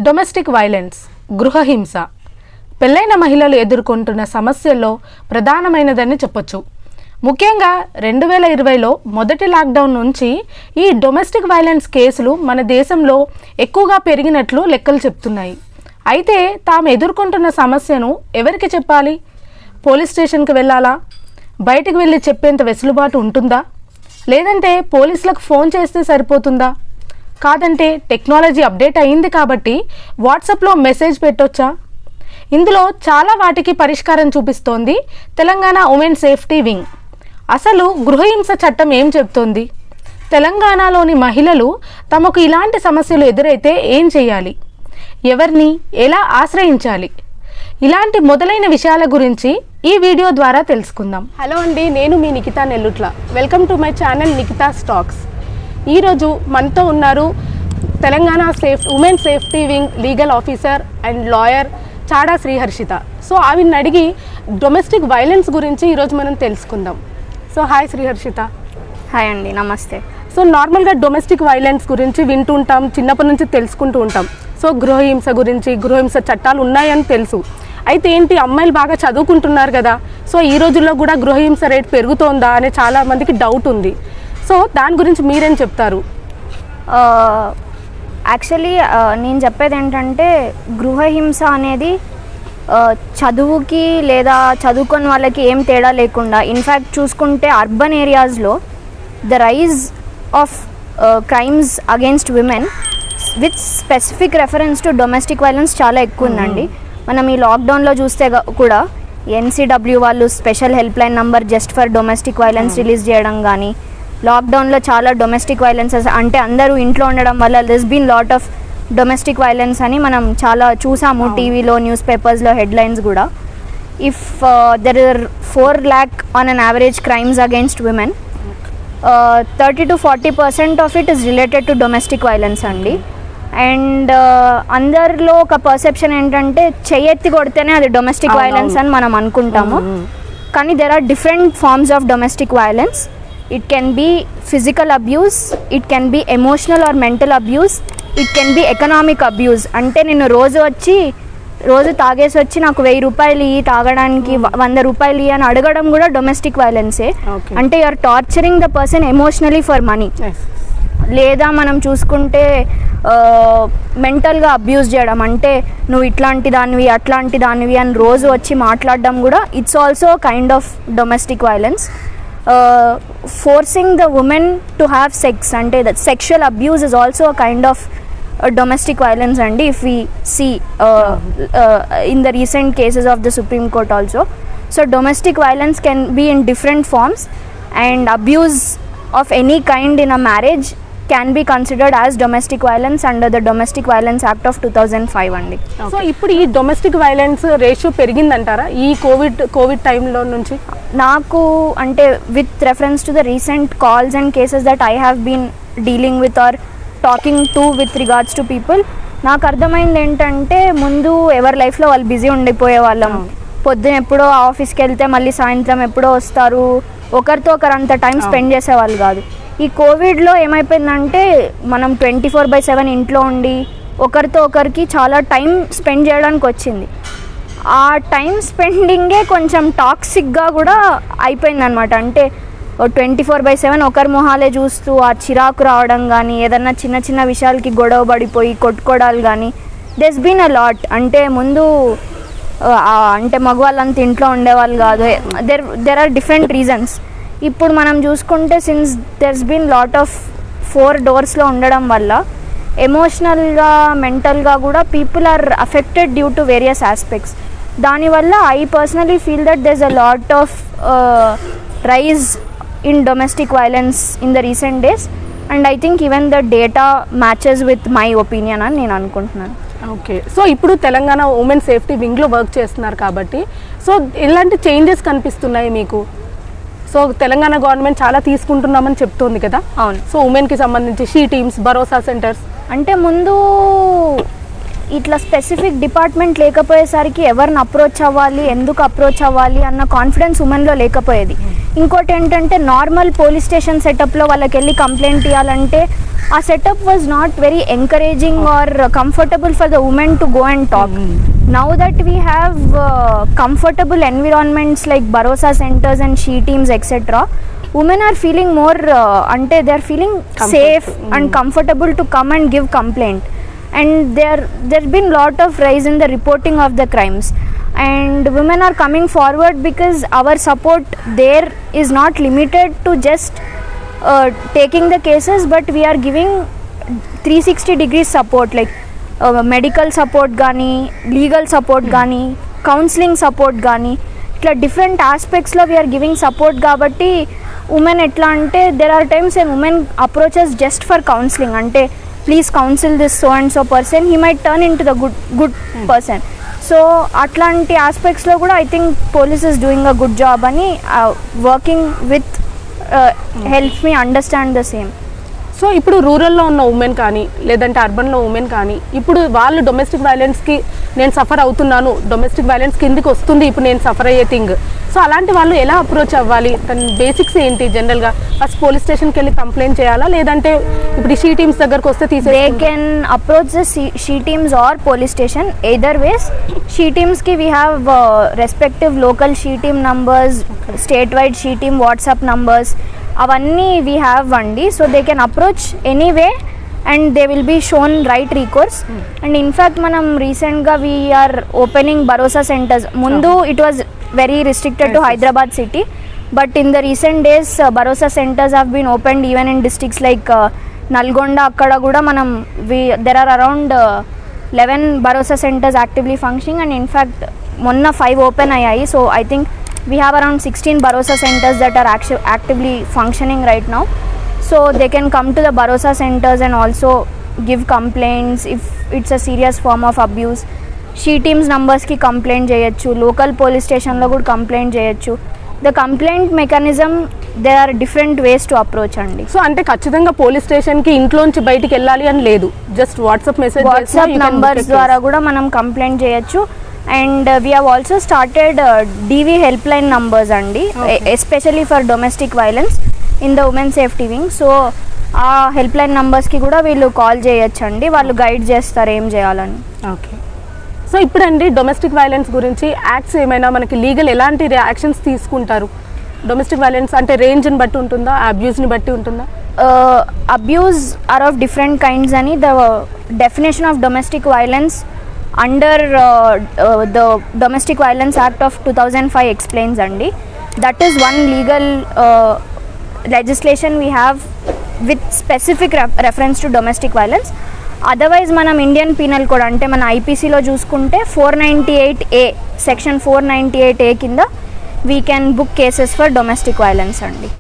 Domestic violence, గృహహింస పెళ్ళైన మహిళలు ఎదుర్కొంటున్న సమస్యల్లో ప్రధానమైనదని చెప్పొచ్చు. ముఖ్యంగా 2020లో మొదటి లాక్డౌన్ నుంచి ఈ డొమెస్టిక్ వైలెన్స్ కేసులు మన దేశంలో ఎక్కువగా పెరిగినట్లు లెక్కలు చెప్తున్నాయి. అయితే తాము ఎదుర్కొంటున్న సమస్యను ఎవరికి చెప్పాలి? పోలీస్ స్టేషన్కి వెళ్ళాలా? బయటకు వెళ్ళి చెప్పేంత వెసులుబాటు ఉంటుందా? లేదంటే పోలీసులకు ఫోన్ చేస్తే సరిపోతుందా? కాదంటే టెక్నాలజీ అప్డేట్ అయ్యింది కాబట్టి వాట్సాప్లో మెసేజ్ పెట్టొచ్చా? ఇందులో చాలా వాటికి పరిష్కారం చూపిస్తోంది తెలంగాణ ఉమెన్ సేఫ్టీ వింగ్. అసలు గృహహింస చట్టం ఏం చెప్తోంది? తెలంగాణలోని మహిళలు తమకు ఇలాంటి సమస్యలు ఎదురైతే ఏం చేయాలి? ఎవరిని ఎలా ఆశ్రయించాలి? ఇలాంటి మొదలైన విషయాల గురించి ఈ వీడియో ద్వారా తెలుసుకుందాం. హలో అండి, నేను మీ Nikhitha Nellutla. Welcome to my channel Nikhitha stocks. ఈరోజు మనతో ఉన్నారు Telangana women safety wing legal officer and lawyer Chada Sriharshitha. So ఆవిని అడిగి డొమెస్టిక్ వైలెన్స్ గురించి ఈరోజు మనం తెలుసుకుందాం. So hi Sriharshita. హాయ్ అండి, నమస్తే. సో నార్మల్గా డొమెస్టిక్ వైలెన్స్ గురించి వింటుంటాం, చిన్నప్పటి నుంచి తెలుసుకుంటూ ఉంటాం. సో గృహహింస గురించి, గృహహింస చట్టాలు ఉన్నాయని తెలుసు. అయితే ఏంటి, అమ్మాయిలు బాగా చదువుకుంటున్నారు కదా, సో ఈ రోజుల్లో కూడా గృహహింస రేట్ పెరుగుతోందా అనే చాలా మందికి డౌట్ ఉంది. సో దాని గురించి మీరేం చెప్తారు? యాక్చువల్లీ నేను చెప్పేది ఏంటంటే, గృహహింస అనేది చదువుకి లేదా చదువుకొని వాళ్ళకి ఏం తేడా లేకుండా, ఇన్ఫ్యాక్ట్ చూసుకుంటే అర్బన్ ఏరియాస్లో the rise of crimes against women with specific reference to domestic violence చాలా ఎక్కువ ఉందండి. మనం ఈ లాక్డౌన్లో చూస్తే కూడా ఎన్సీడబ్ల్యూ వాళ్ళు special help line number just for domestic violence release చేయడం కానీ, లాక్డౌన్లో చాలా డొమెస్టిక్ వైలెన్సెస్ అంటే అందరూ ఇంట్లో ఉండడం వల్ల this been lot of domestic violence అని మనం చాలా చూసాము టీవీలో, న్యూస్ పేపర్స్లో హెడ్లైన్స్ కూడా. If there are 4 lakh on an average crimes against women, 30 to 40% of it is related to domestic violence అండి. అండ్ అందరిలో ఒక పర్సెప్షన్ ఏంటంటే చెయ్యెత్తి కొడితేనే అది డొమెస్టిక్ వైలెన్స్ అని మనం అనుకుంటాము. కానీ there are different forms of domestic violence. It can be physical abuse, it can be emotional or mental abuse, it can be economic abuse. అంటే నేను రోజు తాగేసి వచ్చి నాకు 1000 రూపాయలు ఇవి తాగడానికి, 100 రూపాయలు ఇవి అని అడగడం కూడా డొమెస్టిక్ వైలెన్సే. అంటే you are torturing the person emotionally for money. లేదా మనం చూసుకుంటే మెంటల్గా అబ్యూస్ చేయడం, అంటే నువ్వు ఇట్లాంటి దానివి అట్లాంటి దానివి అని రోజు వచ్చి మాట్లాడడం కూడా it's also kind of domestic violence. Forcing the women to have sex, అంటే that sexual abuse is also a kind of domestic violence and if we see in the recent cases of the Supreme Court also. So domestic violence can be in different forms, and abuse of any kind in a marriage can be considered as domestic violence under the Domestic Violence Act of 2005 అండి. So ఇప్పుడు ఈ domestic violence ratio పెరిగిందంటారా ఈ Covid టైంలో నుంచి? నాకు అంటే with reference to the recent calls and cases that I have been dealing with or talking to with regards to people, నాకు అర్థమైంది ఏంటంటే, ముందు ఎవరి లైఫ్లో వాళ్ళు బిజీ ఉండిపోయే వాళ్ళం. పొద్దున ఎప్పుడో ఆఫీస్కి వెళ్తే మళ్ళీ సాయంత్రం ఎప్పుడో వస్తారు, ఒకరితో ఒకరు అంత టైం స్పెండ్ చేసేవాళ్ళు కాదు. ఈ కోవిడ్లో ఏమైపోయిందంటే మనం 24/7 ఇంట్లో ఉండి ఒకరితో ఒకరికి చాలా టైం స్పెండ్ చేయడానికి వచ్చింది. ఆ టైం స్పెండింగే కొంచెం టాక్సిక్గా కూడా అయిపోయిందనమాట. అంటే 24/7 ఒకరి మొహాలే చూస్తూ ఆ చిరాకు రావడం కానీ, ఏదన్నా చిన్న చిన్న విషయాలకి గొడవ పడిపోయి కొట్టుకోవడాలు కానీ, దెస్ బీన్ అ లాట్. అంటే ముందు అంటే మగవాళ్ళంతా ఇంట్లో ఉండేవాళ్ళు కాదు, దెర్ ఆర్ డిఫరెంట్ రీజన్స్. ఇప్పుడు మనం చూసుకుంటే since there's been lot of 4 doors ఉండడం వల్ల ఎమోషనల్గా, మెంటల్గా కూడా people are affected due to various aspects. దానివల్ల I personally feel that there is a lot of rise in domestic violence in the recent days, and I think even the data matches with my opinion అని నేను అనుకుంటున్నాను. Okay, so ఇప్పుడు Telangana women safety వింగ్లో work చేస్తున్నారు కాబట్టి, so ఇలాంటి changes కనిపిస్తున్నాయి మీకు? So Telangana government చాలా తీసుకుంటున్నామని చెప్తోంది కదా. అవును. సో ఉమెన్కి సంబంధించి షీ టీమ్స్, భరోసా సెంటర్స్, అంటే ముందు ఇట్లా స్పెసిఫిక్ డిపార్ట్మెంట్ లేకపోయేసరికి ఎవరిని అప్రోచ్ అవ్వాలి, ఎందుకు అప్రోచ్ అవ్వాలి అన్న కాన్ఫిడెన్స్ ఉమెన్లో లేకపోయేది. ఇంకోటి ఏంటంటే నార్మల్ పోలీస్ స్టేషన్ సెటప్లో వాళ్ళకి వెళ్ళి కంప్లైంట్ ఇవ్వాలంటే ఆ setup was not very encouraging or comfortable for the women to go and talk. Now that we have comfortable environments like Bharosa centres and she teams etcetera, women are feeling more ante they are feeling safe and comfortable to come and give complaint, and there's been lot of rise in the reporting of the crimes, and women are coming forward because our support there is not limited to just taking the cases, but we are giving 360 degrees support like medical support gani, legal support gani, counseling support gani, ఇట్లా different ఆస్పెక్ట్స్లో we are giving support. కాబట్టి women ఎట్లా అంటే there are times when women approaches just for counselling, అంటే please counsel this so and so person, he might turn in to the good person. So అట్లాంటి ఆస్పెక్ట్స్లో కూడా I think police is doing a good job అని working with help me understand the same. So ఇప్పుడు రూరల్లో ఉన్న women కానీ లేదంటే అర్బన్లో ఉమెన్ కానీ ఇప్పుడు వాళ్ళు డొమెస్టిక్ వైలెన్స్కి నేను సఫర్ అవుతున్నాను, డొమెస్టిక్ వైలెన్స్ కిందికి వస్తుంది ఇప్పుడు నేను సఫర్ అయ్యే థింగ్, సో అలాంటి వాళ్ళు ఎలా అప్రోచ్ అవ్వాలి, తన బేసిక్స్ ఏంటి? జనరల్గా ఫస్ట్ పోలీస్ స్టేషన్కి వెళ్ళి కంప్లైంట్ చేయాలా, లేదంటే ఇప్పుడు షీ టీమ్స్ దగ్గరకు వస్తే they can approach the she teams or police station, either ways. She టీమ్స్కి we have respective local she team numbers, state wide she team WhatsApp numbers, అవన్నీ వీ హ్యావ్ అండి. So they can approach anyway and they will be shown right recourse. And in fact manam recent ga we are opening Bharosa centers. Mundu it was very restricted to Hyderabad city, but in the recent days Bharosa centers have been opened even in districts like Nalgonda, akkada kuda manam there are around 11 Bharosa centers actively functioning, and in fact monna 5 open ayyayi. So I think we have around 16 Bharosa centers that are actively functioning right now. So they can come to the Bharosa centers and also give complaints if it's a serious form of abuse. She teams numbers ki complaint cheyochu, local police station lo kuda complaint cheyochu. The complaint mechanism, there are different ways to approach andi. So అంటే ఖచ్చితంగా police స్టేషన్కి ఇంట్లోంచి బయటికి వెళ్ళాలి అని లేదు, just WhatsApp message, WhatsApp numbers ద్వారా కూడా మనం కంప్లైంట్ చేయొచ్చు. And we have also started DV helpline numbers అండి, especially for domestic violence in the women safety wing. So ఆ హెల్ప్లైన్ నంబర్స్కి కూడా వీళ్ళు కాల్ చేయొచ్చు అండి, వాళ్ళు గైడ్ చేస్తారు ఏం చేయాలని. ఓకే. సో ఇప్పుడండి డొమెస్టిక్ వైలెన్స్ గురించి యాక్ట్స్ ఏమైనా మనకి లీగల్ ఎలాంటి యాక్షన్స్ తీసుకుంటారు? డొమెస్టిక్ వైలెన్స్ అంటే రేంజ్ని బట్టి ఉంటుందా, అబ్యూస్ని బట్టి ఉంటుందా? Abuse are of different kinds అని the definition of domestic violence under the domestic violence act of 2005 explains అండి. That is one legal legislation we have with specific reference to domestic violence. Otherwise మనం Indian penal code అంటే మన ఐపీసీలో చూసుకుంటే 498A section 498A కింద we can book cases for domestic violence అండి.